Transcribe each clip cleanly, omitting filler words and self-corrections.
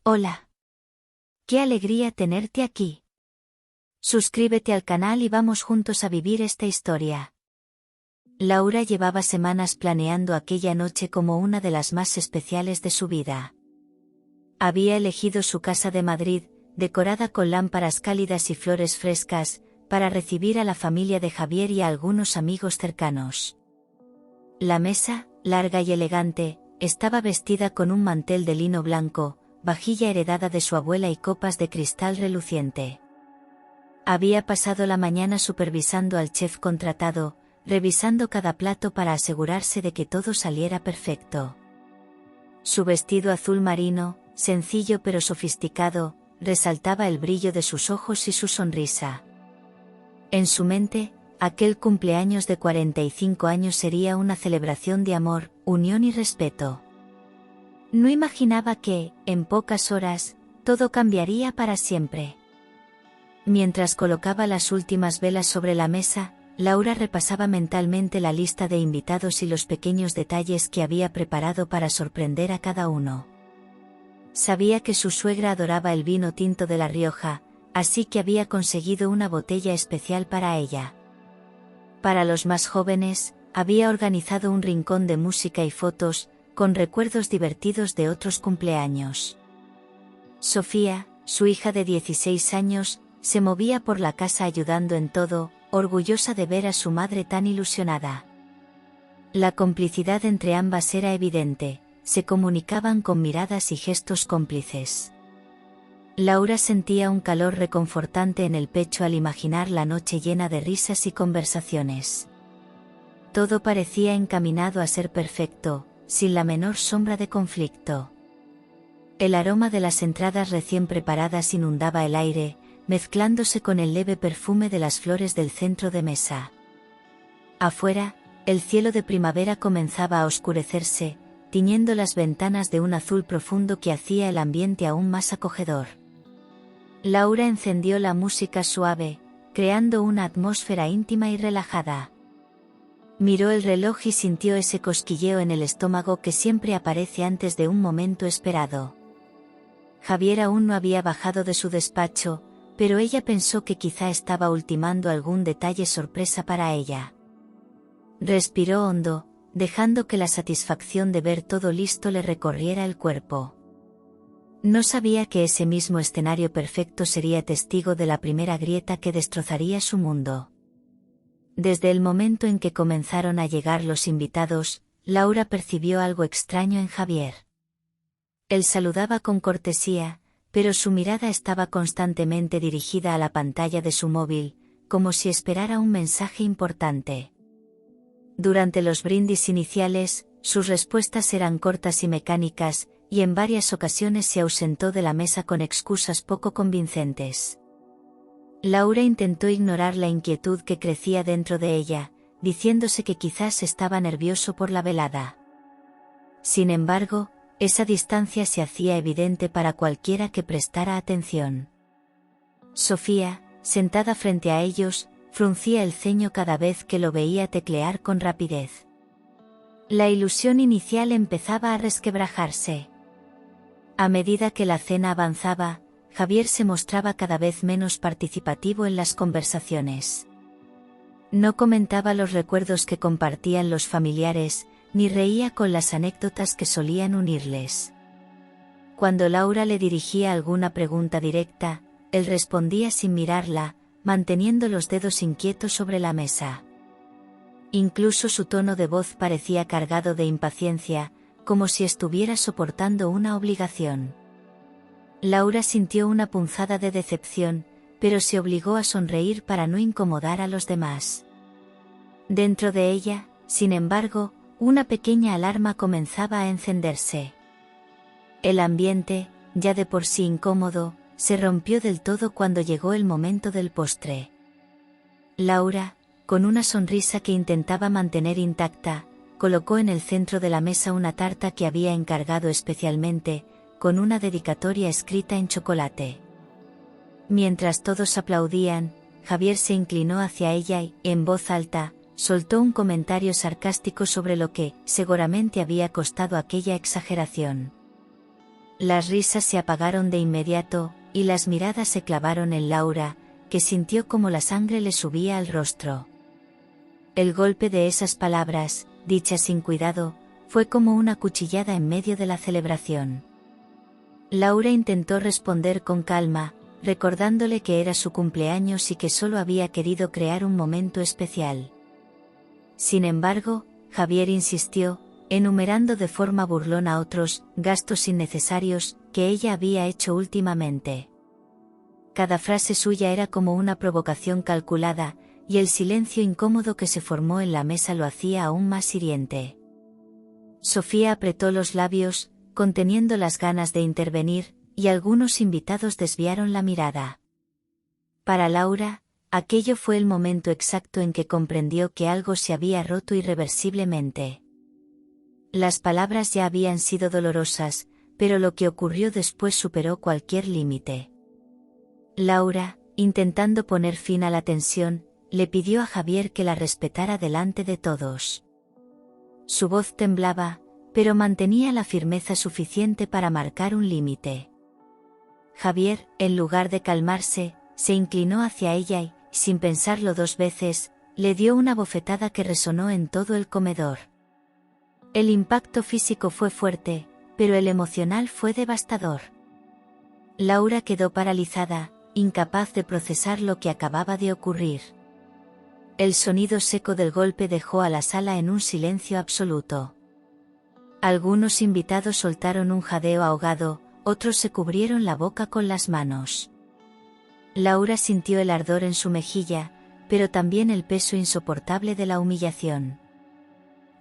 Hola. Qué alegría tenerte aquí. Suscríbete al canal y vamos juntos a vivir esta historia. Laura llevaba semanas planeando aquella noche como una de las más especiales de su vida. Había elegido su casa de Madrid, decorada con lámparas cálidas y flores frescas, para recibir a la familia de Javier y a algunos amigos cercanos. La mesa, larga y elegante, estaba vestida con un mantel de lino blanco, vajilla heredada de su abuela y copas de cristal reluciente. Había pasado la mañana supervisando al chef contratado, revisando cada plato para asegurarse de que todo saliera perfecto. Su vestido azul marino, sencillo pero sofisticado, resaltaba el brillo de sus ojos y su sonrisa. En su mente, aquel cumpleaños de 45 años sería una celebración de amor, unión y respeto. No imaginaba que, en pocas horas, todo cambiaría para siempre. Mientras colocaba las últimas velas sobre la mesa, Laura repasaba mentalmente la lista de invitados y los pequeños detalles que había preparado para sorprender a cada uno. Sabía que su suegra adoraba el vino tinto de La Rioja, así que había conseguido una botella especial para ella. Para los más jóvenes, había organizado un rincón de música y fotos, con recuerdos divertidos de otros cumpleaños. Sofía, su hija de 16 años, se movía por la casa ayudando en todo, orgullosa de ver a su madre tan ilusionada. La complicidad entre ambas era evidente, se comunicaban con miradas y gestos cómplices. Laura sentía un calor reconfortante en el pecho al imaginar la noche llena de risas y conversaciones. Todo parecía encaminado a ser perfecto, sin la menor sombra de conflicto. El aroma de las entradas recién preparadas inundaba el aire, mezclándose con el leve perfume de las flores del centro de mesa. Afuera, el cielo de primavera comenzaba a oscurecerse, tiñendo las ventanas de un azul profundo que hacía el ambiente aún más acogedor. Laura encendió la música suave, creando una atmósfera íntima y relajada. Miró el reloj y sintió ese cosquilleo en el estómago que siempre aparece antes de un momento esperado. Javier aún no había bajado de su despacho, pero ella pensó que quizá estaba ultimando algún detalle sorpresa para ella. Respiró hondo, dejando que la satisfacción de ver todo listo le recorriera el cuerpo. No sabía que ese mismo escenario perfecto sería testigo de la primera grieta que destrozaría su mundo. Desde el momento en que comenzaron a llegar los invitados, Laura percibió algo extraño en Javier. Él saludaba con cortesía, pero su mirada estaba constantemente dirigida a la pantalla de su móvil, como si esperara un mensaje importante. Durante los brindis iniciales, sus respuestas eran cortas y mecánicas, y en varias ocasiones se ausentó de la mesa con excusas poco convincentes. Laura intentó ignorar la inquietud que crecía dentro de ella, diciéndose que quizás estaba nervioso por la velada. Sin embargo, esa distancia se hacía evidente para cualquiera que prestara atención. Sofía, sentada frente a ellos, fruncía el ceño cada vez que lo veía teclear con rapidez. La ilusión inicial empezaba a resquebrajarse. A medida que la cena avanzaba, Javier se mostraba cada vez menos participativo en las conversaciones. No comentaba los recuerdos que compartían los familiares, ni reía con las anécdotas que solían unirles. Cuando Laura le dirigía alguna pregunta directa, él respondía sin mirarla, manteniendo los dedos inquietos sobre la mesa. Incluso su tono de voz parecía cargado de impaciencia, como si estuviera soportando una obligación. Laura sintió una punzada de decepción, pero se obligó a sonreír para no incomodar a los demás. Dentro de ella, sin embargo, una pequeña alarma comenzaba a encenderse. El ambiente, ya de por sí incómodo, se rompió del todo cuando llegó el momento del postre. Laura, con una sonrisa que intentaba mantener intacta, colocó en el centro de la mesa una tarta que había encargado especialmente, con una dedicatoria escrita en chocolate. Mientras todos aplaudían, Javier se inclinó hacia ella y, en voz alta, soltó un comentario sarcástico sobre lo que, seguramente había costado aquella exageración. Las risas se apagaron de inmediato, y las miradas se clavaron en Laura, que sintió como la sangre le subía al rostro. El golpe de esas palabras, dichas sin cuidado, fue como una cuchillada en medio de la celebración. Laura intentó responder con calma, recordándole que era su cumpleaños y que solo había querido crear un momento especial. Sin embargo, Javier insistió, enumerando de forma burlona otros gastos innecesarios que ella había hecho últimamente. Cada frase suya era como una provocación calculada, y el silencio incómodo que se formó en la mesa lo hacía aún más hiriente. Sofía apretó los labios, conteniendo las ganas de intervenir, y algunos invitados desviaron la mirada. Para Laura, aquello fue el momento exacto en que comprendió que algo se había roto irreversiblemente. Las palabras ya habían sido dolorosas, pero lo que ocurrió después superó cualquier límite. Laura, intentando poner fin a la tensión, le pidió a Javier que la respetara delante de todos. Su voz temblaba, pero mantenía la firmeza suficiente para marcar un límite. Javier, en lugar de calmarse, se inclinó hacia ella y, sin pensarlo dos veces, le dio una bofetada que resonó en todo el comedor. El impacto físico fue fuerte, pero el emocional fue devastador. Laura quedó paralizada, incapaz de procesar lo que acababa de ocurrir. El sonido seco del golpe dejó a la sala en un silencio absoluto. Algunos invitados soltaron un jadeo ahogado, otros se cubrieron la boca con las manos. Laura sintió el ardor en su mejilla, pero también el peso insoportable de la humillación.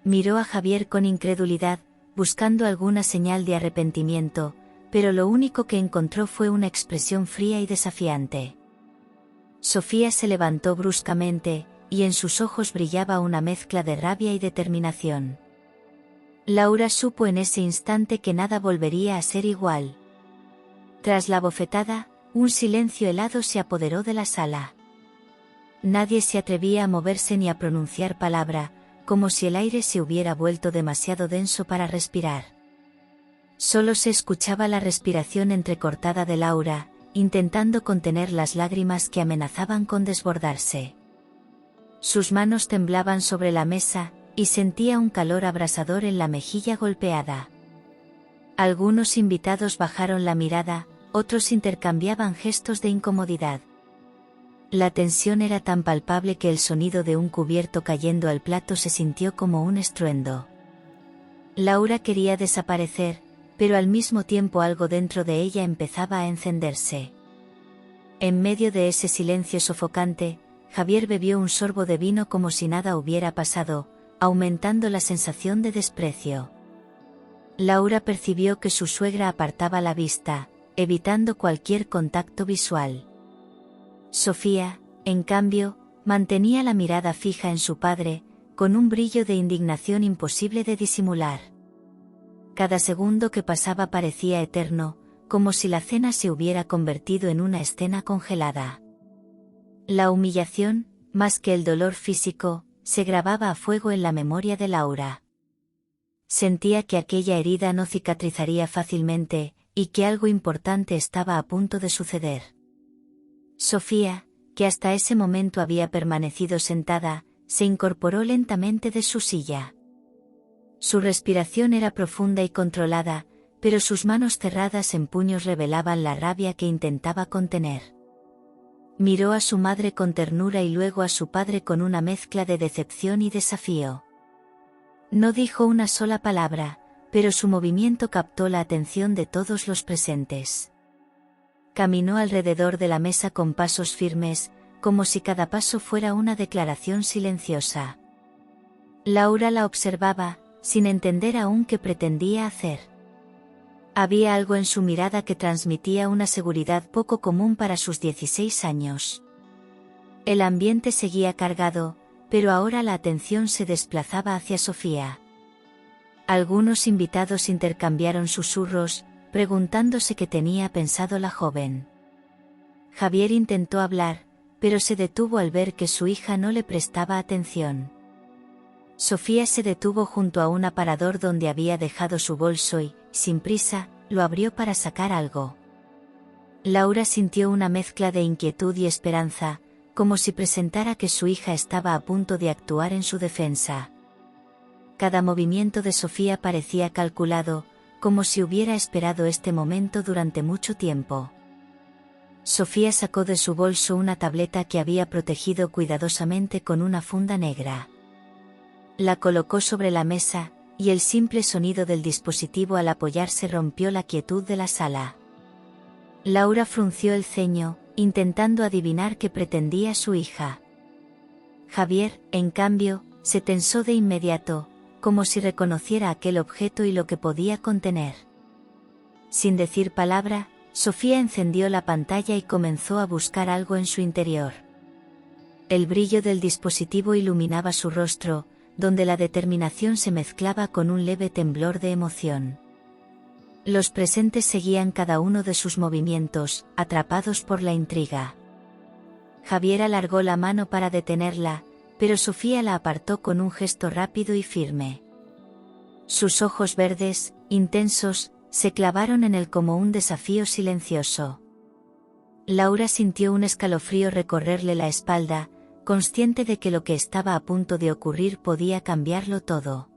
Miró a Javier con incredulidad, buscando alguna señal de arrepentimiento, pero lo único que encontró fue una expresión fría y desafiante. Sofía se levantó bruscamente, y en sus ojos brillaba una mezcla de rabia y determinación. Laura supo en ese instante que nada volvería a ser igual. Tras la bofetada, un silencio helado se apoderó de la sala. Nadie se atrevía a moverse ni a pronunciar palabra, como si el aire se hubiera vuelto demasiado denso para respirar. Solo se escuchaba la respiración entrecortada de Laura, intentando contener las lágrimas que amenazaban con desbordarse. Sus manos temblaban sobre la mesa, y sentía un calor abrasador en la mejilla golpeada. Algunos invitados bajaron la mirada, otros intercambiaban gestos de incomodidad. La tensión era tan palpable que el sonido de un cubierto cayendo al plato se sintió como un estruendo. Laura quería desaparecer, pero al mismo tiempo algo dentro de ella empezaba a encenderse. En medio de ese silencio sofocante, Javier bebió un sorbo de vino como si nada hubiera pasado, aumentando la sensación de desprecio. Laura percibió que su suegra apartaba la vista, evitando cualquier contacto visual. Sofía, en cambio, mantenía la mirada fija en su padre, con un brillo de indignación imposible de disimular. Cada segundo que pasaba parecía eterno, como si la cena se hubiera convertido en una escena congelada. La humillación, más que el dolor físico, se grababa a fuego en la memoria de Laura. Sentía que aquella herida no cicatrizaría fácilmente, y que algo importante estaba a punto de suceder. Sofía, que hasta ese momento había permanecido sentada, se incorporó lentamente de su silla. Su respiración era profunda y controlada, pero sus manos cerradas en puños revelaban la rabia que intentaba contener. Miró a su madre con ternura y luego a su padre con una mezcla de decepción y desafío. No dijo una sola palabra, pero su movimiento captó la atención de todos los presentes. Caminó alrededor de la mesa con pasos firmes, como si cada paso fuera una declaración silenciosa. Laura la observaba, sin entender aún qué pretendía hacer. Había algo en su mirada que transmitía una seguridad poco común para sus 16 años. El ambiente seguía cargado, pero ahora la atención se desplazaba hacia Sofía. Algunos invitados intercambiaron susurros, preguntándose qué tenía pensado la joven. Javier intentó hablar, pero se detuvo al ver que su hija no le prestaba atención. Sofía se detuvo junto a un aparador donde había dejado su bolso y, sin prisa, lo abrió para sacar algo. Laura sintió una mezcla de inquietud y esperanza, como si presentara que su hija estaba a punto de actuar en su defensa. Cada movimiento de Sofía parecía calculado, como si hubiera esperado este momento durante mucho tiempo. Sofía sacó de su bolso una tableta que había protegido cuidadosamente con una funda negra. La colocó sobre la mesa, y el simple sonido del dispositivo al apoyarse rompió la quietud de la sala. Laura frunció el ceño, intentando adivinar qué pretendía su hija. Javier, en cambio, se tensó de inmediato, como si reconociera aquel objeto y lo que podía contener. Sin decir palabra, Sofía encendió la pantalla y comenzó a buscar algo en su interior. El brillo del dispositivo iluminaba su rostro, donde la determinación se mezclaba con un leve temblor de emoción. Los presentes seguían cada uno de sus movimientos, atrapados por la intriga. Javier alargó la mano para detenerla, pero Sofía la apartó con un gesto rápido y firme. Sus ojos verdes, intensos, se clavaron en él como un desafío silencioso. Laura sintió un escalofrío recorrerle la espalda, consciente de que lo que estaba a punto de ocurrir podía cambiarlo todo.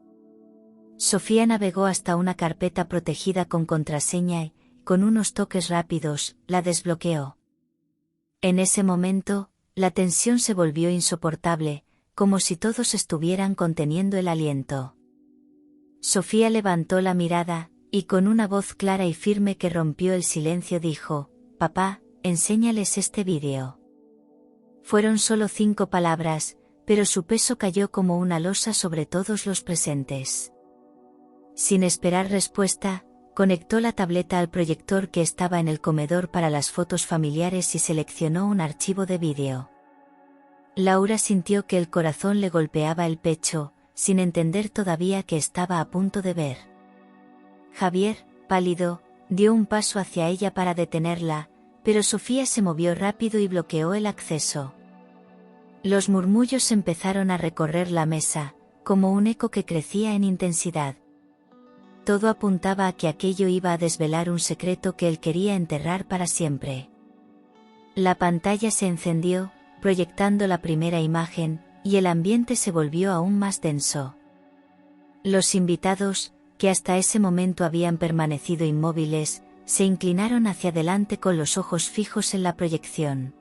Sofía navegó hasta una carpeta protegida con contraseña y, con unos toques rápidos, la desbloqueó. En ese momento, la tensión se volvió insoportable, como si todos estuvieran conteniendo el aliento. Sofía levantó la mirada, y con una voz clara y firme que rompió el silencio dijo: «Papá, enséñales este vídeo». Fueron solo 5 palabras, pero su peso cayó como una losa sobre todos los presentes. Sin esperar respuesta, conectó la tableta al proyector que estaba en el comedor para las fotos familiares y seleccionó un archivo de vídeo. Laura sintió que el corazón le golpeaba el pecho, sin entender todavía qué estaba a punto de ver. Javier, pálido, dio un paso hacia ella para detenerla, pero Sofía se movió rápido y bloqueó el acceso. Los murmullos empezaron a recorrer la mesa, como un eco que crecía en intensidad. Todo apuntaba a que aquello iba a desvelar un secreto que él quería enterrar para siempre. La pantalla se encendió, proyectando la primera imagen, y el ambiente se volvió aún más denso. Los invitados, que hasta ese momento habían permanecido inmóviles, se inclinaron hacia adelante con los ojos fijos en la proyección.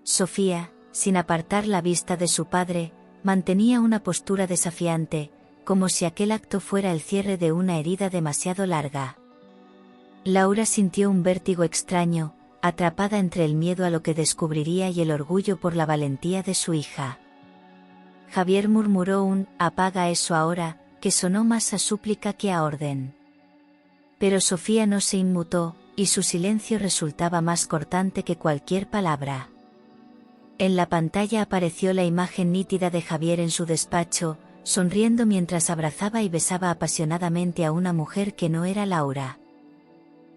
Sofía, sin apartar la vista de su padre, mantenía una postura desafiante, como si aquel acto fuera el cierre de una herida demasiado larga. Laura sintió un vértigo extraño, atrapada entre el miedo a lo que descubriría y el orgullo por la valentía de su hija. Javier murmuró un «apaga eso ahora», que sonó más a súplica que a orden. Pero Sofía no se inmutó, y su silencio resultaba más cortante que cualquier palabra. En la pantalla apareció la imagen nítida de Javier en su despacho, sonriendo mientras abrazaba y besaba apasionadamente a una mujer que no era Laura.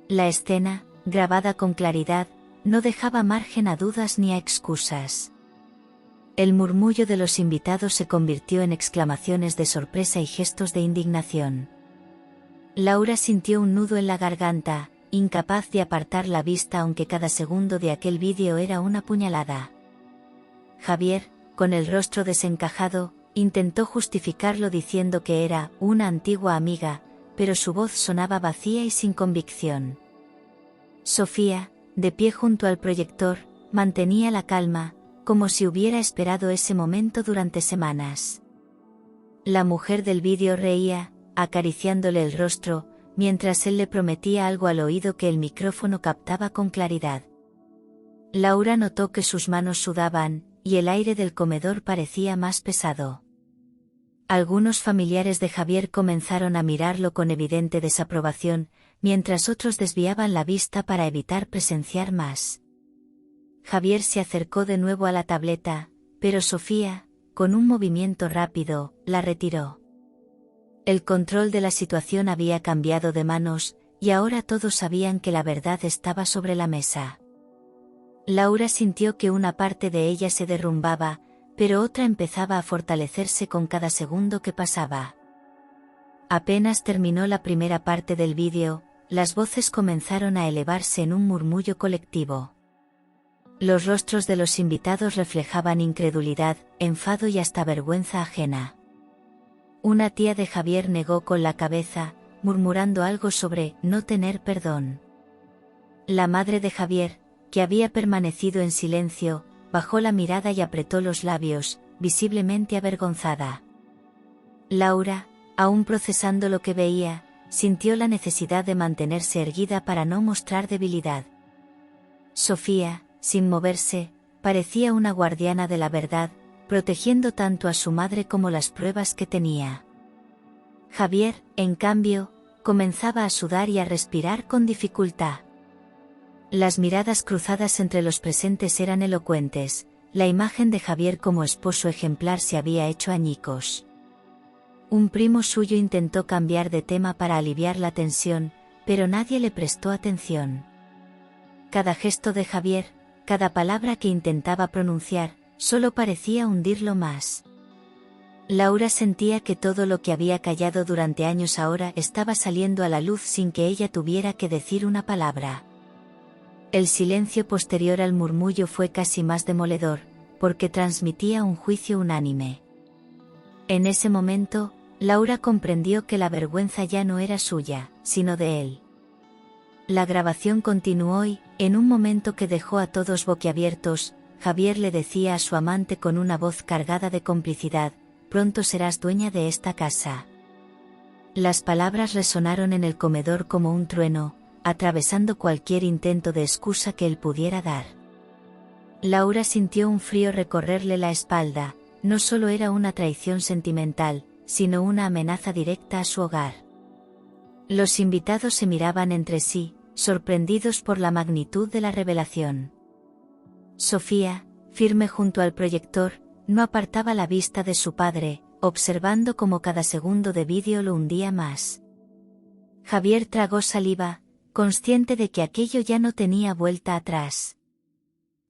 La escena, grabada con claridad, no dejaba margen a dudas ni a excusas. El murmullo de los invitados se convirtió en exclamaciones de sorpresa y gestos de indignación. Laura sintió un nudo en la garganta, incapaz de apartar la vista aunque cada segundo de aquel vídeo era una puñalada. Javier, con el rostro desencajado, intentó justificarlo diciendo que era una antigua amiga, pero su voz sonaba vacía y sin convicción. Sofía, de pie junto al proyector, mantenía la calma, como si hubiera esperado ese momento durante semanas. La mujer del vídeo reía, acariciándole el rostro, mientras él le prometía algo al oído que el micrófono captaba con claridad. Laura notó que sus manos sudaban, y el aire del comedor parecía más pesado. Algunos familiares de Javier comenzaron a mirarlo con evidente desaprobación, mientras otros desviaban la vista para evitar presenciar más. Javier se acercó de nuevo a la tableta, pero Sofía, con un movimiento rápido, la retiró. El control de la situación había cambiado de manos, y ahora todos sabían que la verdad estaba sobre la mesa. Laura sintió que una parte de ella se derrumbaba, pero otra empezaba a fortalecerse con cada segundo que pasaba. Apenas terminó la primera parte del vídeo, las voces comenzaron a elevarse en un murmullo colectivo. Los rostros de los invitados reflejaban incredulidad, enfado y hasta vergüenza ajena. Una tía de Javier negó con la cabeza, murmurando algo sobre no tener perdón. La madre de Javier, que había permanecido en silencio, bajó la mirada y apretó los labios, visiblemente avergonzada. Laura, aún procesando lo que veía, sintió la necesidad de mantenerse erguida para no mostrar debilidad. Sofía, sin moverse, parecía una guardiana de la verdad, protegiendo tanto a su madre como las pruebas que tenía. Javier, en cambio, comenzaba a sudar y a respirar con dificultad. Las miradas cruzadas entre los presentes eran elocuentes, la imagen de Javier como esposo ejemplar se había hecho añicos. Un primo suyo intentó cambiar de tema para aliviar la tensión, pero nadie le prestó atención. Cada gesto de Javier, cada palabra que intentaba pronunciar, solo parecía hundirlo más. Laura sentía que todo lo que había callado durante años ahora estaba saliendo a la luz sin que ella tuviera que decir una palabra. El silencio posterior al murmullo fue casi más demoledor, porque transmitía un juicio unánime. En ese momento, Laura comprendió que la vergüenza ya no era suya, sino de él. La grabación continuó y, en un momento que dejó a todos boquiabiertos, Javier le decía a su amante con una voz cargada de complicidad: «Pronto serás dueña de esta casa». Las palabras resonaron en el comedor como un trueno, atravesando cualquier intento de excusa que él pudiera dar. Laura sintió un frío recorrerle la espalda, no solo era una traición sentimental, sino una amenaza directa a su hogar. Los invitados se miraban entre sí, sorprendidos por la magnitud de la revelación. Sofía, firme junto al proyector, no apartaba la vista de su padre, observando cómo cada segundo de vídeo lo hundía más. Javier tragó saliva, consciente de que aquello ya no tenía vuelta atrás.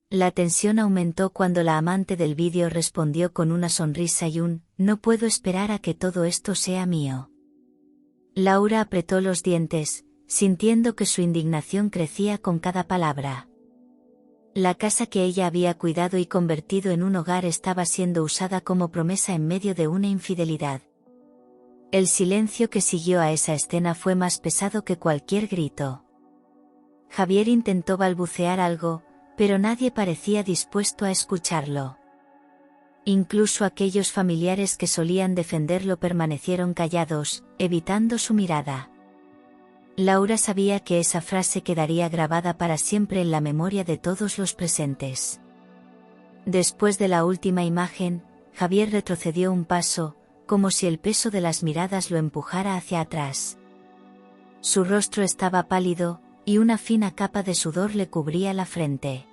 La tensión aumentó cuando la amante del vídeo respondió con una sonrisa y un «no puedo esperar a que todo esto sea mío». Laura apretó los dientes, sintiendo que su indignación crecía con cada palabra. La casa que ella había cuidado y convertido en un hogar estaba siendo usada como promesa en medio de una infidelidad. El silencio que siguió a esa escena fue más pesado que cualquier grito. Javier intentó balbucear algo, pero nadie parecía dispuesto a escucharlo. Incluso aquellos familiares que solían defenderlo permanecieron callados, evitando su mirada. Laura sabía que esa frase quedaría grabada para siempre en la memoria de todos los presentes. Después de la última imagen, Javier retrocedió un paso, como si el peso de las miradas lo empujara hacia atrás. Su rostro estaba pálido, y una fina capa de sudor le cubría la frente.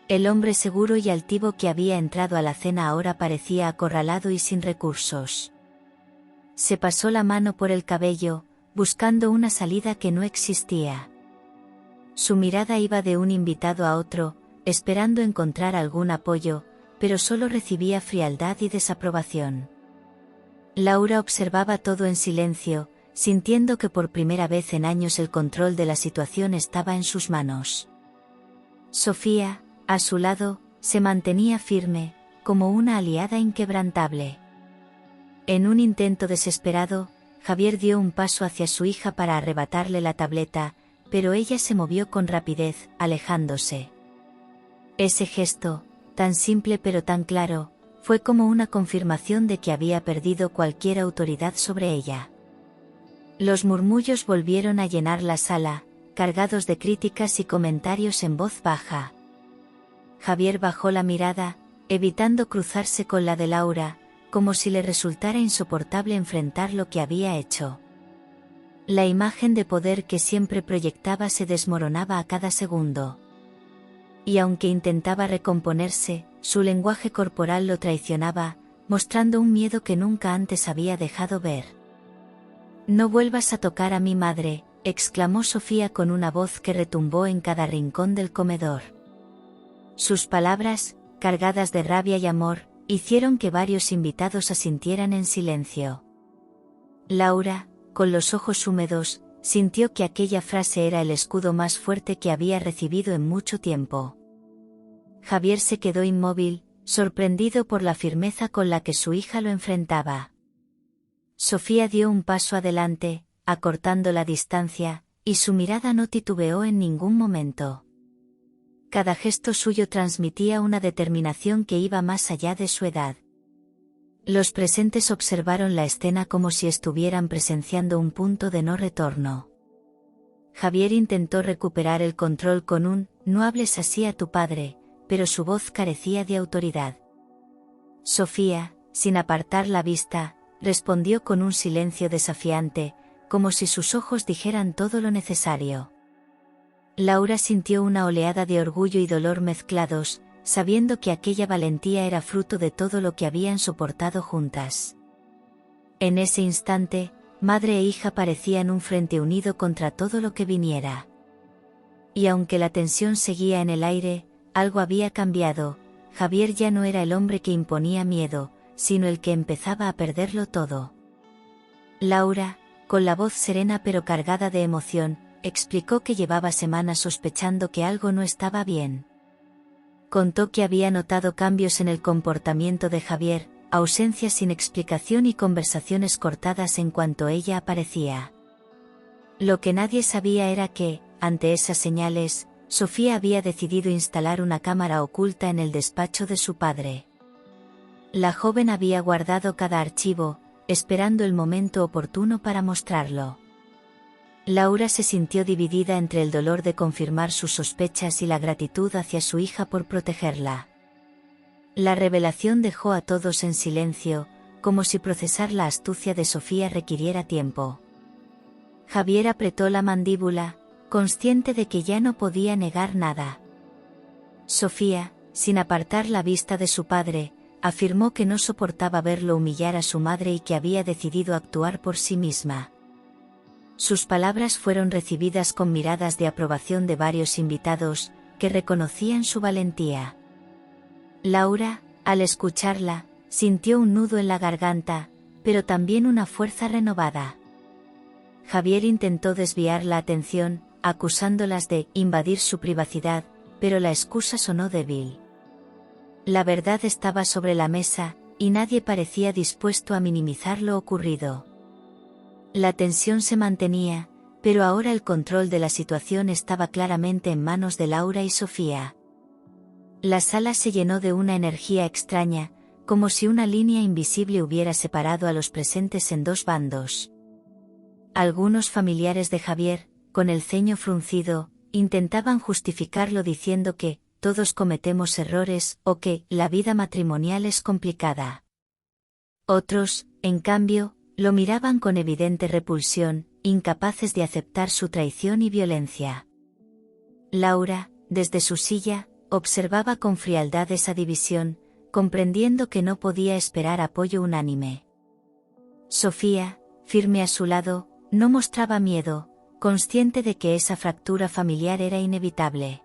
El hombre seguro y altivo que había entrado a la cena ahora parecía acorralado y sin recursos. Se pasó la mano por el cabello, buscando una salida que no existía. Su mirada iba de un invitado a otro, esperando encontrar algún apoyo, pero solo recibía frialdad y desaprobación. Laura observaba todo en silencio, sintiendo que por primera vez en años el control de la situación estaba en sus manos. Sofía, a su lado, se mantenía firme, como una aliada inquebrantable. En un intento desesperado, Javier dio un paso hacia su hija para arrebatarle la tableta, pero ella se movió con rapidez, alejándose. Ese gesto, tan simple pero tan claro, fue como una confirmación de que había perdido cualquier autoridad sobre ella. Los murmullos volvieron a llenar la sala, cargados de críticas y comentarios en voz baja. Javier bajó la mirada, evitando cruzarse con la de Laura, como si le resultara insoportable enfrentar lo que había hecho. La imagen de poder que siempre proyectaba se desmoronaba a cada segundo. Y aunque intentaba recomponerse, su lenguaje corporal lo traicionaba, mostrando un miedo que nunca antes había dejado ver. «No vuelvas a tocar a mi madre», exclamó Sofía con una voz que retumbó en cada rincón del comedor. Sus palabras, cargadas de rabia y amor, hicieron que varios invitados asintieran en silencio. Laura, con los ojos húmedos, sintió que aquella frase era el escudo más fuerte que había recibido en mucho tiempo. Javier se quedó inmóvil, sorprendido por la firmeza con la que su hija lo enfrentaba. Sofía dio un paso adelante, acortando la distancia, y su mirada no titubeó en ningún momento. Cada gesto suyo transmitía una determinación que iba más allá de su edad. Los presentes observaron la escena como si estuvieran presenciando un punto de no retorno. Javier intentó recuperar el control con un «no hables así a tu padre», pero su voz carecía de autoridad. Sofía, sin apartar la vista, respondió con un silencio desafiante, como si sus ojos dijeran todo lo necesario. Laura sintió una oleada de orgullo y dolor mezclados, sabiendo que aquella valentía era fruto de todo lo que habían soportado juntas. En ese instante, madre e hija parecían un frente unido contra todo lo que viniera. Y aunque la tensión seguía en el aire, algo había cambiado. Javier ya no era el hombre que imponía miedo, sino el que empezaba a perderlo todo. Laura, con la voz serena pero cargada de emoción, explicó que llevaba semanas sospechando que algo no estaba bien. Contó que había notado cambios en el comportamiento de Javier, ausencias sin explicación y conversaciones cortadas en cuanto ella aparecía. Lo que nadie sabía era que, ante esas señales, Sofía había decidido instalar una cámara oculta en el despacho de su padre. La joven había guardado cada archivo, esperando el momento oportuno para mostrarlo. Laura se sintió dividida entre el dolor de confirmar sus sospechas y la gratitud hacia su hija por protegerla. La revelación dejó a todos en silencio, como si procesar la astucia de Sofía requiriera tiempo. Javier apretó la mandíbula, consciente de que ya no podía negar nada. Sofía, sin apartar la vista de su padre, afirmó que no soportaba verlo humillar a su madre y que había decidido actuar por sí misma. Sus palabras fueron recibidas con miradas de aprobación de varios invitados, que reconocían su valentía. Laura, al escucharla, sintió un nudo en la garganta, pero también una fuerza renovada. Javier intentó desviar la atención, acusándolas de invadir su privacidad, pero la excusa sonó débil. La verdad estaba sobre la mesa, y nadie parecía dispuesto a minimizar lo ocurrido. La tensión se mantenía, pero ahora el control de la situación estaba claramente en manos de Laura y Sofía. La sala se llenó de una energía extraña, como si una línea invisible hubiera separado a los presentes en dos bandos. Algunos familiares de Javier, con el ceño fruncido, intentaban justificarlo diciendo que todos cometemos errores o que la vida matrimonial es complicada. Otros, en cambio, lo miraban con evidente repulsión, incapaces de aceptar su traición y violencia. Laura, desde su silla, observaba con frialdad esa división, comprendiendo que no podía esperar apoyo unánime. Sofía, firme a su lado, no mostraba miedo, consciente de que esa fractura familiar era inevitable.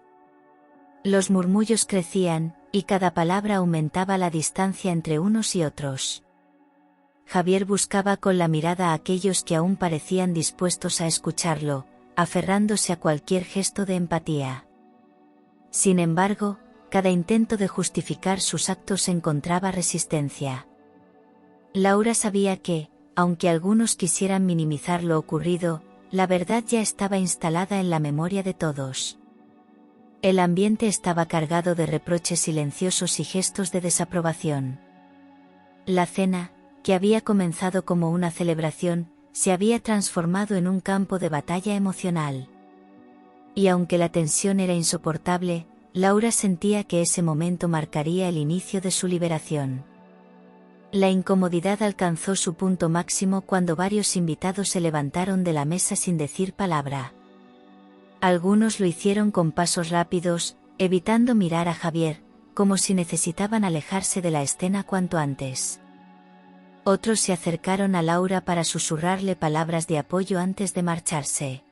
Los murmullos crecían, y cada palabra aumentaba la distancia entre unos y otros. Javier buscaba con la mirada a aquellos que aún parecían dispuestos a escucharlo, aferrándose a cualquier gesto de empatía. Sin embargo, cada intento de justificar sus actos encontraba resistencia. Laura sabía que, aunque algunos quisieran minimizar lo ocurrido, la verdad ya estaba instalada en la memoria de todos. El ambiente estaba cargado de reproches silenciosos y gestos de desaprobación. La cena, que había comenzado como una celebración, se había transformado en un campo de batalla emocional. Y aunque la tensión era insoportable, Laura sentía que ese momento marcaría el inicio de su liberación. La incomodidad alcanzó su punto máximo cuando varios invitados se levantaron de la mesa sin decir palabra. Algunos lo hicieron con pasos rápidos, evitando mirar a Javier, como si necesitaban alejarse de la escena cuanto antes. Otros se acercaron a Laura para susurrarle palabras de apoyo antes de marcharse.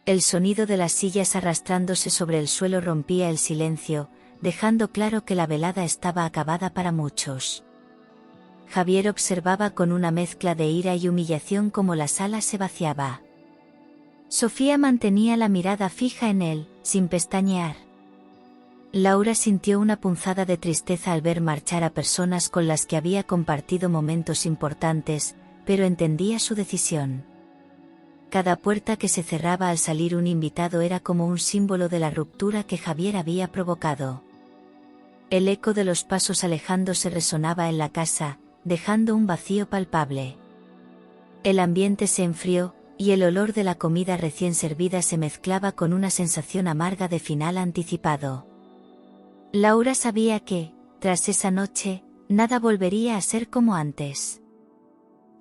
El sonido de las sillas arrastrándose sobre el suelo rompía el silencio, dejando claro que la velada estaba acabada para muchos. Javier observaba con una mezcla de ira y humillación cómo la sala se vaciaba. Sofía mantenía la mirada fija en él, sin pestañear. Laura sintió una punzada de tristeza al ver marchar a personas con las que había compartido momentos importantes, pero entendía su decisión. Cada puerta que se cerraba al salir un invitado era como un símbolo de la ruptura que Javier había provocado. El eco de los pasos alejándose resonaba en la casa, dejando un vacío palpable. El ambiente se enfrió, y el olor de la comida recién servida se mezclaba con una sensación amarga de final anticipado. Laura sabía que, tras esa noche, nada volvería a ser como antes.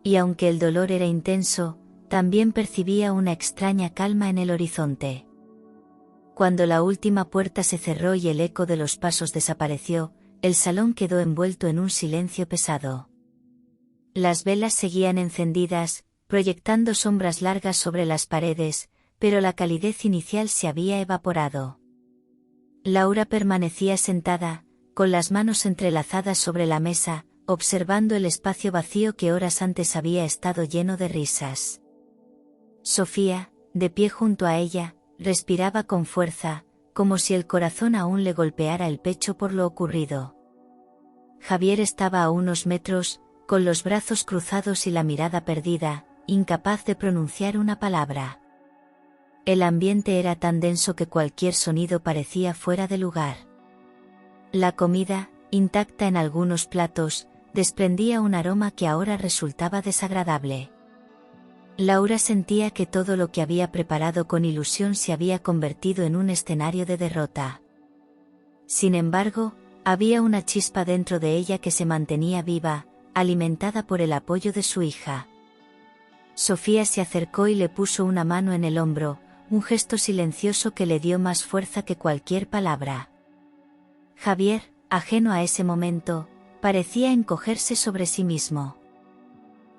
Y aunque el dolor era intenso, también percibía una extraña calma en el horizonte. Cuando la última puerta se cerró y el eco de los pasos desapareció, el salón quedó envuelto en un silencio pesado. Las velas seguían encendidas, proyectando sombras largas sobre las paredes, pero la calidez inicial se había evaporado. Laura permanecía sentada, con las manos entrelazadas sobre la mesa, observando el espacio vacío que horas antes había estado lleno de risas. Sofía, de pie junto a ella, respiraba con fuerza, como si el corazón aún le golpeara el pecho por lo ocurrido. Javier estaba a unos metros, con los brazos cruzados y la mirada perdida, incapaz de pronunciar una palabra. El ambiente era tan denso que cualquier sonido parecía fuera de lugar. La comida, intacta en algunos platos, desprendía un aroma que ahora resultaba desagradable. Laura sentía que todo lo que había preparado con ilusión se había convertido en un escenario de derrota. Sin embargo, había una chispa dentro de ella que se mantenía viva, alimentada por el apoyo de su hija. Sofía se acercó y le puso una mano en el hombro, un gesto silencioso que le dio más fuerza que cualquier palabra. Javier, ajeno a ese momento, parecía encogerse sobre sí mismo.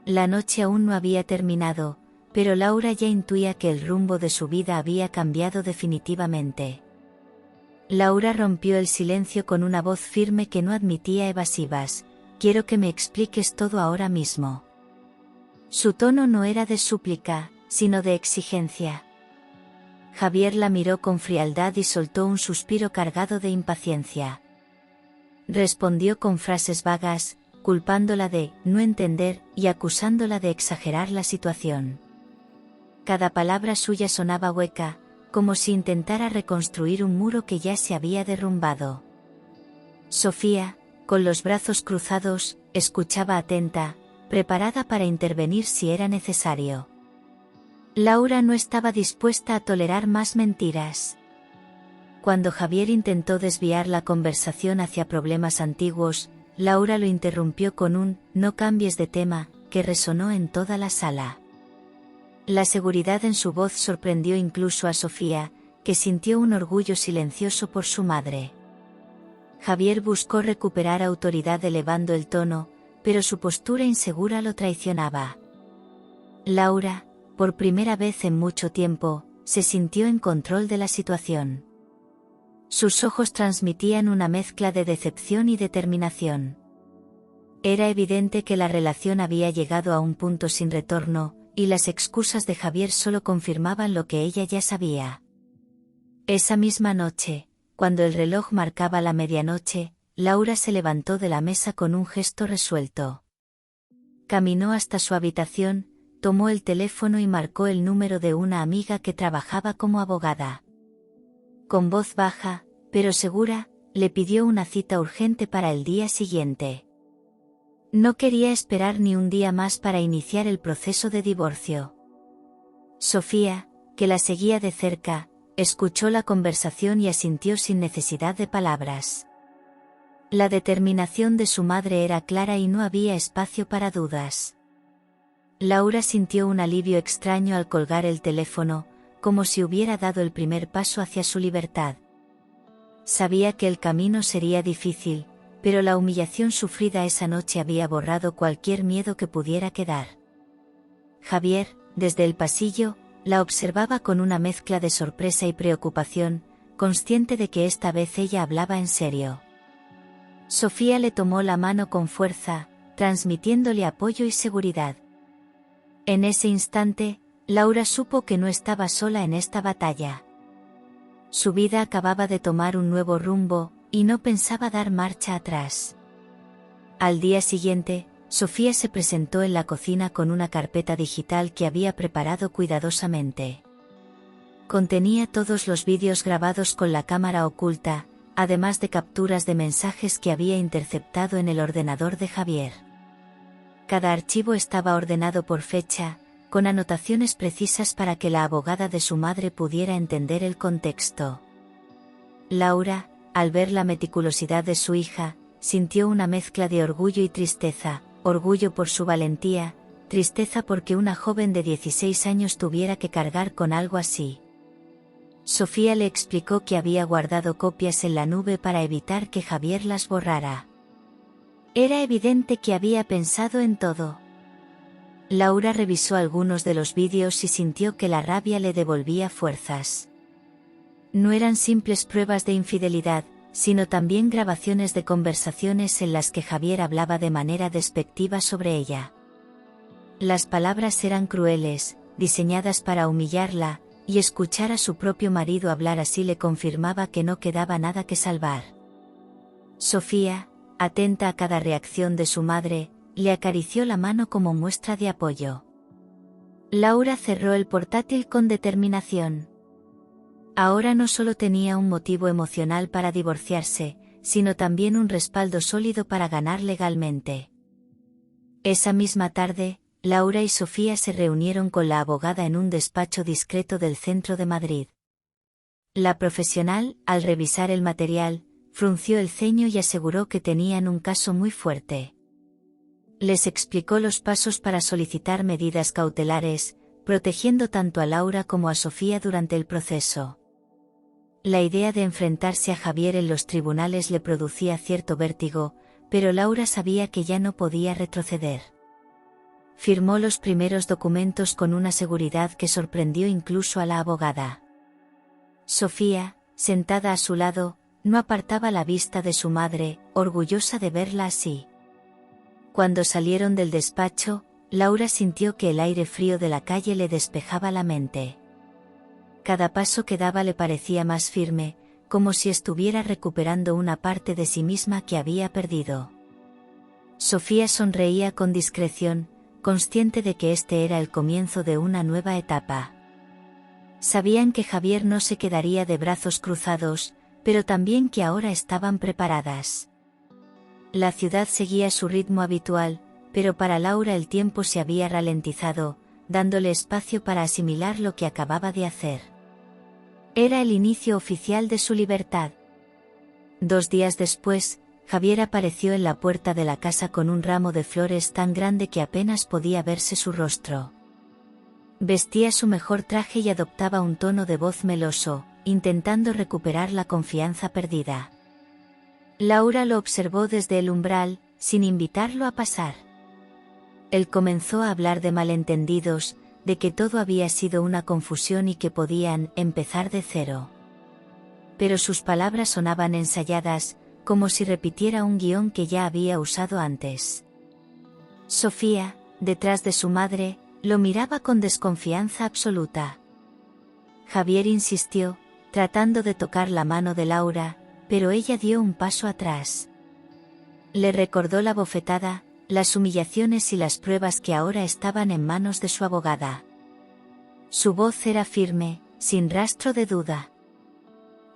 La noche aún no había terminado, pero Laura ya intuía que el rumbo de su vida había cambiado definitivamente. Laura rompió el silencio con una voz firme que no admitía evasivas: «Quiero que me expliques todo ahora mismo». Su tono no era de súplica, sino de exigencia. Javier la miró con frialdad y soltó un suspiro cargado de impaciencia. Respondió con frases vagas, culpándola de no entender y acusándola de exagerar la situación. Cada palabra suya sonaba hueca, como si intentara reconstruir un muro que ya se había derrumbado. Sofía, con los brazos cruzados, escuchaba atenta, preparada para intervenir si era necesario. Laura no estaba dispuesta a tolerar más mentiras. Cuando Javier intentó desviar la conversación hacia problemas antiguos, Laura lo interrumpió con un «no cambies de tema», que resonó en toda la sala. La seguridad en su voz sorprendió incluso a Sofía, que sintió un orgullo silencioso por su madre. Javier buscó recuperar autoridad elevando el tono, pero su postura insegura lo traicionaba. Laura, por primera vez en mucho tiempo, se sintió en control de la situación. Sus ojos transmitían una mezcla de decepción y determinación. Era evidente que la relación había llegado a un punto sin retorno, y las excusas de Javier solo confirmaban lo que ella ya sabía. Esa misma noche, cuando el reloj marcaba la medianoche, Laura se levantó de la mesa con un gesto resuelto. Caminó hasta su habitación, tomó el teléfono y marcó el número de una amiga que trabajaba como abogada. Con voz baja, pero segura, le pidió una cita urgente para el día siguiente. No quería esperar ni un día más para iniciar el proceso de divorcio. Sofía, que la seguía de cerca, escuchó la conversación y asintió sin necesidad de palabras. La determinación de su madre era clara y no había espacio para dudas. Laura sintió un alivio extraño al colgar el teléfono, como si hubiera dado el primer paso hacia su libertad. Sabía que el camino sería difícil, pero la humillación sufrida esa noche había borrado cualquier miedo que pudiera quedar. Javier, desde el pasillo, la observaba con una mezcla de sorpresa y preocupación, consciente de que esta vez ella hablaba en serio. Sofía le tomó la mano con fuerza, transmitiéndole apoyo y seguridad. En ese instante, Laura supo que no estaba sola en esta batalla. Su vida acababa de tomar un nuevo rumbo, y no pensaba dar marcha atrás. Al día siguiente, Sofía se presentó en la cocina con una carpeta digital que había preparado cuidadosamente. Contenía todos los vídeos grabados con la cámara oculta, además de capturas de mensajes que había interceptado en el ordenador de Javier. Cada archivo estaba ordenado por fecha, con anotaciones precisas para que la abogada de su madre pudiera entender el contexto. Laura, al ver la meticulosidad de su hija, sintió una mezcla de orgullo y tristeza, orgullo por su valentía, tristeza porque una joven de 16 años tuviera que cargar con algo así. Sofía le explicó que había guardado copias en la nube para evitar que Javier las borrara. Era evidente que había pensado en todo. Laura revisó algunos de los vídeos y sintió que la rabia le devolvía fuerzas. No eran simples pruebas de infidelidad, sino también grabaciones de conversaciones en las que Javier hablaba de manera despectiva sobre ella. Las palabras eran crueles, diseñadas para humillarla, y escuchar a su propio marido hablar así le confirmaba que no quedaba nada que salvar. Sofía, atenta a cada reacción de su madre, le acarició la mano como muestra de apoyo. Laura cerró el portátil con determinación. Ahora no solo tenía un motivo emocional para divorciarse, sino también un respaldo sólido para ganar legalmente. Esa misma tarde, Laura y Sofía se reunieron con la abogada en un despacho discreto del centro de Madrid. La profesional, al revisar el material, frunció el ceño y aseguró que tenían un caso muy fuerte. Les explicó los pasos para solicitar medidas cautelares, protegiendo tanto a Laura como a Sofía durante el proceso. La idea de enfrentarse a Javier en los tribunales le producía cierto vértigo, pero Laura sabía que ya no podía retroceder. Firmó los primeros documentos con una seguridad que sorprendió incluso a la abogada. Sofía, sentada a su lado, no apartaba la vista de su madre, orgullosa de verla así. Cuando salieron del despacho, Laura sintió que el aire frío de la calle le despejaba la mente. Cada paso que daba le parecía más firme, como si estuviera recuperando una parte de sí misma que había perdido. Sofía sonreía con discreción, consciente de que este era el comienzo de una nueva etapa. Sabían que Javier no se quedaría de brazos cruzados, pero también que ahora estaban preparadas. La ciudad seguía su ritmo habitual, pero para Laura el tiempo se había ralentizado, dándole espacio para asimilar lo que acababa de hacer. Era el inicio oficial de su libertad. 2 días después, Javier apareció en la puerta de la casa con un ramo de flores tan grande que apenas podía verse su rostro. Vestía su mejor traje y adoptaba un tono de voz meloso, intentando recuperar la confianza perdida. Laura lo observó desde el umbral, sin invitarlo a pasar. Él comenzó a hablar de malentendidos, de que todo había sido una confusión y que podían empezar de cero. Pero sus palabras sonaban ensayadas, como si repitiera un guión que ya había usado antes. Sofía, detrás de su madre, lo miraba con desconfianza absoluta. Javier insistió, tratando de tocar la mano de Laura, pero ella dio un paso atrás. Le recordó la bofetada, las humillaciones y las pruebas que ahora estaban en manos de su abogada. Su voz era firme, sin rastro de duda.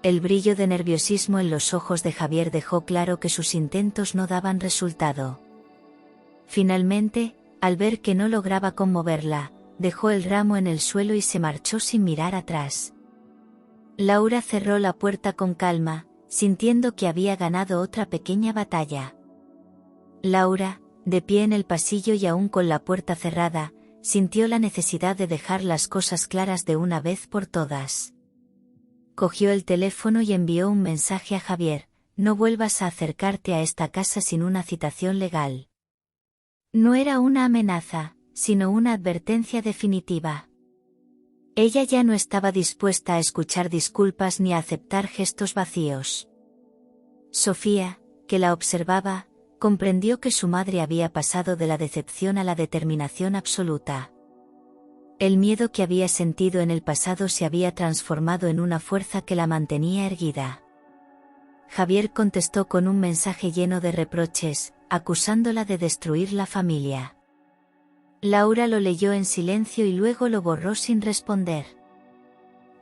El brillo de nerviosismo en los ojos de Javier dejó claro que sus intentos no daban resultado. Finalmente, al ver que no lograba conmoverla, dejó el ramo en el suelo y se marchó sin mirar atrás. Laura cerró la puerta con calma, sintiendo que había ganado otra pequeña batalla. Laura, de pie en el pasillo y aún con la puerta cerrada, sintió la necesidad de dejar las cosas claras de una vez por todas. Cogió el teléfono y envió un mensaje a Javier: no vuelvas a acercarte a esta casa sin una citación legal. No era una amenaza, sino una advertencia definitiva. Ella ya no estaba dispuesta a escuchar disculpas ni a aceptar gestos vacíos. Sofía, que la observaba, comprendió que su madre había pasado de la decepción a la determinación absoluta. El miedo que había sentido en el pasado se había transformado en una fuerza que la mantenía erguida. Javier contestó con un mensaje lleno de reproches, acusándola de destruir la familia. Laura lo leyó en silencio y luego lo borró sin responder.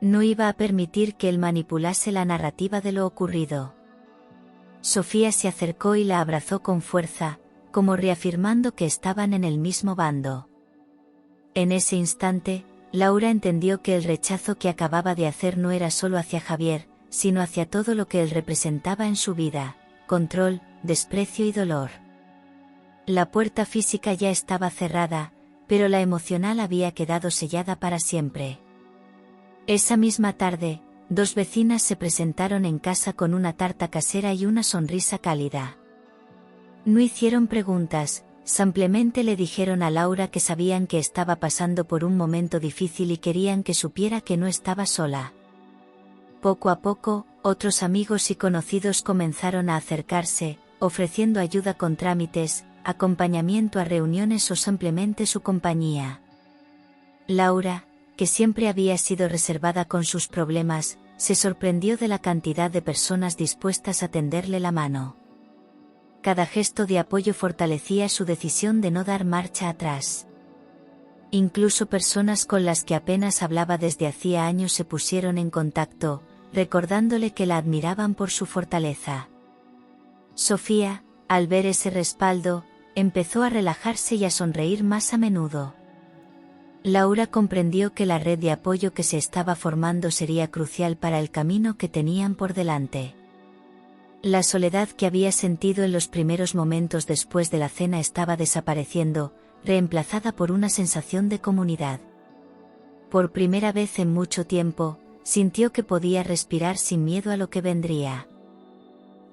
No iba a permitir que él manipulase la narrativa de lo ocurrido. Sofía se acercó y la abrazó con fuerza, como reafirmando que estaban en el mismo bando. En ese instante, Laura entendió que el rechazo que acababa de hacer no era solo hacia Javier, sino hacia todo lo que él representaba en su vida: control, desprecio y dolor. La puerta física ya estaba cerrada, pero la emocional había quedado sellada para siempre. Esa misma tarde, dos vecinas se presentaron en casa con una tarta casera y una sonrisa cálida. No hicieron preguntas, simplemente le dijeron a Laura que sabían que estaba pasando por un momento difícil y querían que supiera que no estaba sola. Poco a poco, otros amigos y conocidos comenzaron a acercarse, ofreciendo ayuda con trámites, acompañamiento a reuniones o simplemente su compañía. Laura, que siempre había sido reservada con sus problemas, se sorprendió de la cantidad de personas dispuestas a tenderle la mano. Cada gesto de apoyo fortalecía su decisión de no dar marcha atrás. Incluso personas con las que apenas hablaba desde hacía años se pusieron en contacto, recordándole que la admiraban por su fortaleza. Sofía, al ver ese respaldo, empezó a relajarse y a sonreír más a menudo. Laura comprendió que la red de apoyo que se estaba formando sería crucial para el camino que tenían por delante. La soledad que había sentido en los primeros momentos después de la cena estaba desapareciendo, reemplazada por una sensación de comunidad. Por primera vez en mucho tiempo, sintió que podía respirar sin miedo a lo que vendría.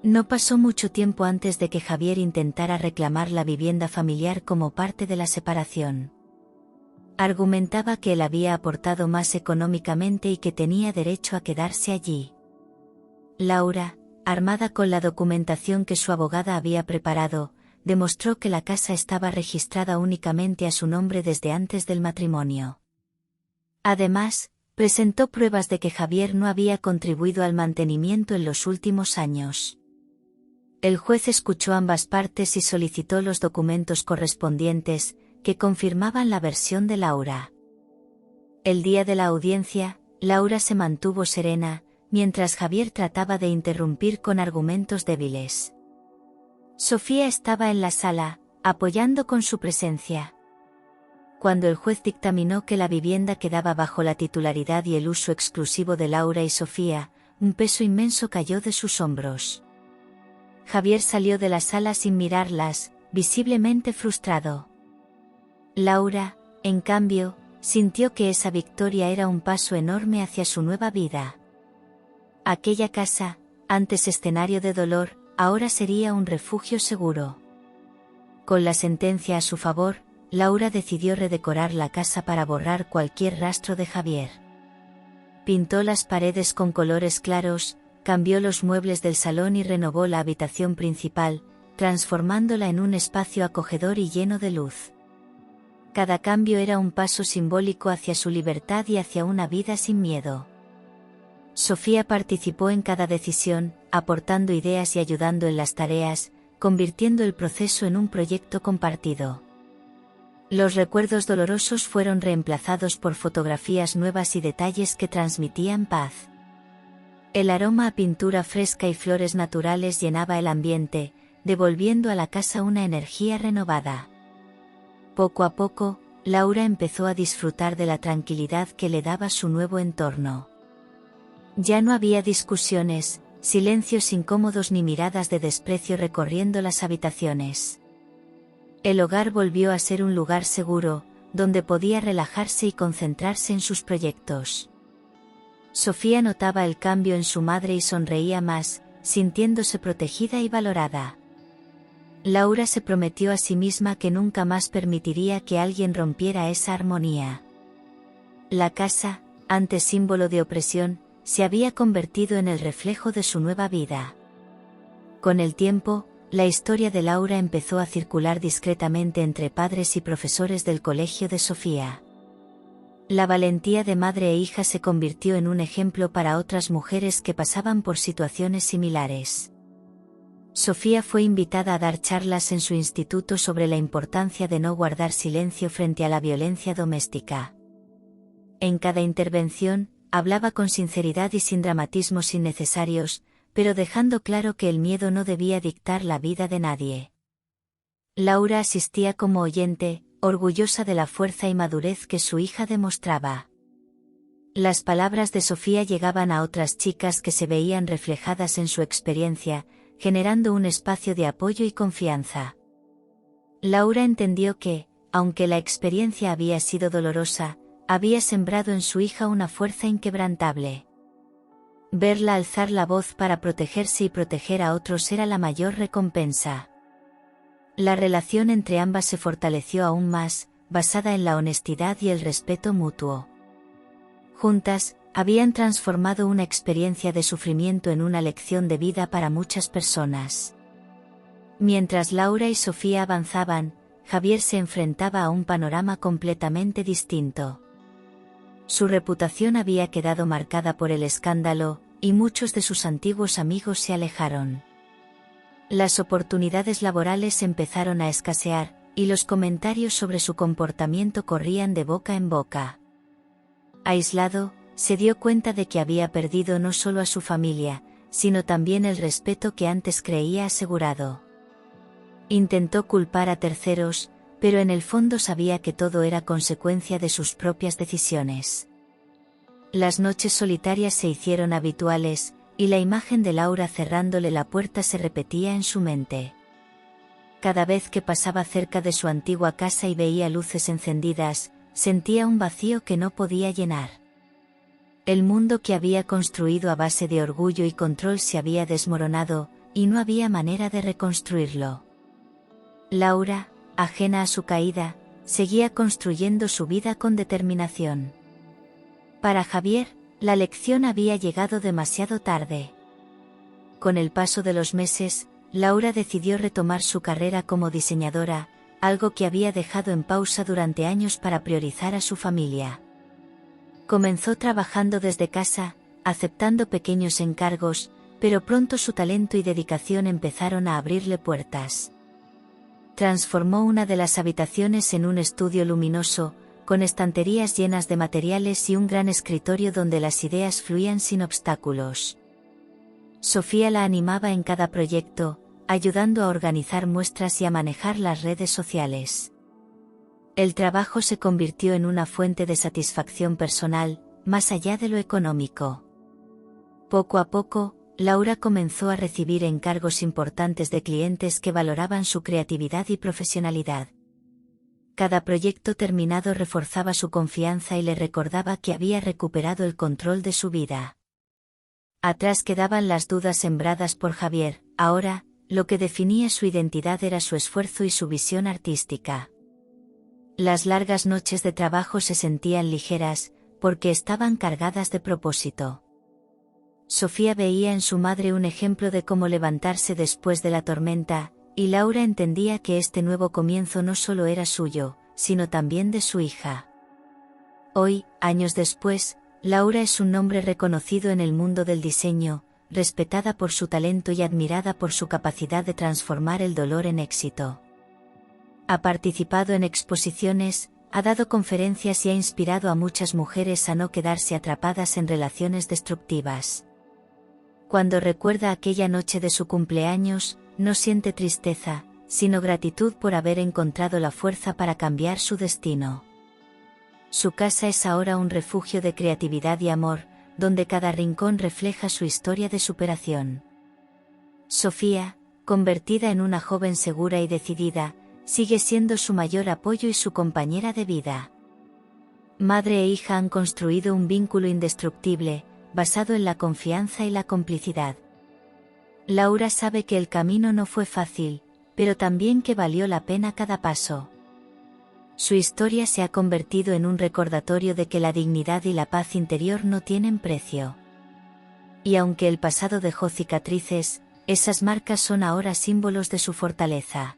No pasó mucho tiempo antes de que Javier intentara reclamar la vivienda familiar como parte de la separación. Argumentaba que él había aportado más económicamente y que tenía derecho a quedarse allí. Laura, armada con la documentación que su abogada había preparado, demostró que la casa estaba registrada únicamente a su nombre desde antes del matrimonio. Además, presentó pruebas de que Javier no había contribuido al mantenimiento en los últimos años. El juez escuchó ambas partes y solicitó los documentos correspondientes, que confirmaban la versión de Laura. El día de la audiencia, Laura se mantuvo serena, mientras Javier trataba de interrumpir con argumentos débiles. Sofía estaba en la sala, apoyando con su presencia. Cuando el juez dictaminó que la vivienda quedaba bajo la titularidad y el uso exclusivo de Laura y Sofía, un peso inmenso cayó de sus hombros. Javier salió de la sala sin mirarlas, visiblemente frustrado. Laura, en cambio, sintió que esa victoria era un paso enorme hacia su nueva vida. Aquella casa, antes escenario de dolor, ahora sería un refugio seguro. Con la sentencia a su favor, Laura decidió redecorar la casa para borrar cualquier rastro de Javier. Pintó las paredes con colores claros, cambió los muebles del salón y renovó la habitación principal, transformándola en un espacio acogedor y lleno de luz. Cada cambio era un paso simbólico hacia su libertad y hacia una vida sin miedo. Sofía participó en cada decisión, aportando ideas y ayudando en las tareas, convirtiendo el proceso en un proyecto compartido. Los recuerdos dolorosos fueron reemplazados por fotografías nuevas y detalles que transmitían paz. El aroma a pintura fresca y flores naturales llenaba el ambiente, devolviendo a la casa una energía renovada. Poco a poco, Laura empezó a disfrutar de la tranquilidad que le daba su nuevo entorno. Ya no había discusiones, silencios incómodos ni miradas de desprecio recorriendo las habitaciones. El hogar volvió a ser un lugar seguro, donde podía relajarse y concentrarse en sus proyectos. Sofía notaba el cambio en su madre y sonreía más, sintiéndose protegida y valorada. Laura se prometió a sí misma que nunca más permitiría que alguien rompiera esa armonía. La casa, antes símbolo de opresión, se había convertido en el reflejo de su nueva vida. Con el tiempo, la historia de Laura empezó a circular discretamente entre padres y profesores del colegio de Sofía. La valentía de madre e hija se convirtió en un ejemplo para otras mujeres que pasaban por situaciones similares. Sofía fue invitada a dar charlas en su instituto sobre la importancia de no guardar silencio frente a la violencia doméstica. En cada intervención, hablaba con sinceridad y sin dramatismos innecesarios, pero dejando claro que el miedo no debía dictar la vida de nadie. Laura asistía como oyente, orgullosa de la fuerza y madurez que su hija demostraba. Las palabras de Sofía llegaban a otras chicas que se veían reflejadas en su experiencia, generando un espacio de apoyo y confianza. Laura entendió que, aunque la experiencia había sido dolorosa, había sembrado en su hija una fuerza inquebrantable. Verla alzar la voz para protegerse y proteger a otros era la mayor recompensa. La relación entre ambas se fortaleció aún más, basada en la honestidad y el respeto mutuo. Juntas, habían transformado una experiencia de sufrimiento en una lección de vida para muchas personas. Mientras Laura y Sofía avanzaban, Javier se enfrentaba a un panorama completamente distinto. Su reputación había quedado marcada por el escándalo, y muchos de sus antiguos amigos se alejaron. Las oportunidades laborales empezaron a escasear, y los comentarios sobre su comportamiento corrían de boca en boca. Aislado, se dio cuenta de que había perdido no solo a su familia, sino también el respeto que antes creía asegurado. Intentó culpar a terceros, pero en el fondo sabía que todo era consecuencia de sus propias decisiones. Las noches solitarias se hicieron habituales, y la imagen de Laura cerrándole la puerta se repetía en su mente. Cada vez que pasaba cerca de su antigua casa y veía luces encendidas, sentía un vacío que no podía llenar. El mundo que había construido a base de orgullo y control se había desmoronado, y no había manera de reconstruirlo. Laura, ajena a su caída, seguía construyendo su vida con determinación. Para Javier, la lección había llegado demasiado tarde. Con el paso de los meses, Laura decidió retomar su carrera como diseñadora, algo que había dejado en pausa durante años para priorizar a su familia. Comenzó trabajando desde casa, aceptando pequeños encargos, pero pronto su talento y dedicación empezaron a abrirle puertas. Transformó una de las habitaciones en un estudio luminoso, con estanterías llenas de materiales y un gran escritorio donde las ideas fluían sin obstáculos. Sofía la animaba en cada proyecto, ayudando a organizar muestras y a manejar las redes sociales. El trabajo se convirtió en una fuente de satisfacción personal, más allá de lo económico. Poco a poco, Laura comenzó a recibir encargos importantes de clientes que valoraban su creatividad y profesionalidad. Cada proyecto terminado reforzaba su confianza y le recordaba que había recuperado el control de su vida. Atrás quedaban las dudas sembradas por Javier, ahora, lo que definía su identidad era su esfuerzo y su visión artística. Las largas noches de trabajo se sentían ligeras, porque estaban cargadas de propósito. Sofía veía en su madre un ejemplo de cómo levantarse después de la tormenta, y Laura entendía que este nuevo comienzo no solo era suyo, sino también de su hija. Hoy, años después, Laura es un nombre reconocido en el mundo del diseño, respetada por su talento y admirada por su capacidad de transformar el dolor en éxito. Ha participado en exposiciones, ha dado conferencias y ha inspirado a muchas mujeres a no quedarse atrapadas en relaciones destructivas. Cuando recuerda aquella noche de su cumpleaños, no siente tristeza, sino gratitud por haber encontrado la fuerza para cambiar su destino. Su casa es ahora un refugio de creatividad y amor, donde cada rincón refleja su historia de superación. Sofía, convertida en una joven segura y decidida, sigue siendo su mayor apoyo y su compañera de vida. Madre e hija han construido un vínculo indestructible, basado en la confianza y la complicidad. Laura sabe que el camino no fue fácil, pero también que valió la pena cada paso. Su historia se ha convertido en un recordatorio de que la dignidad y la paz interior no tienen precio. Y aunque el pasado dejó cicatrices, esas marcas son ahora símbolos de su fortaleza.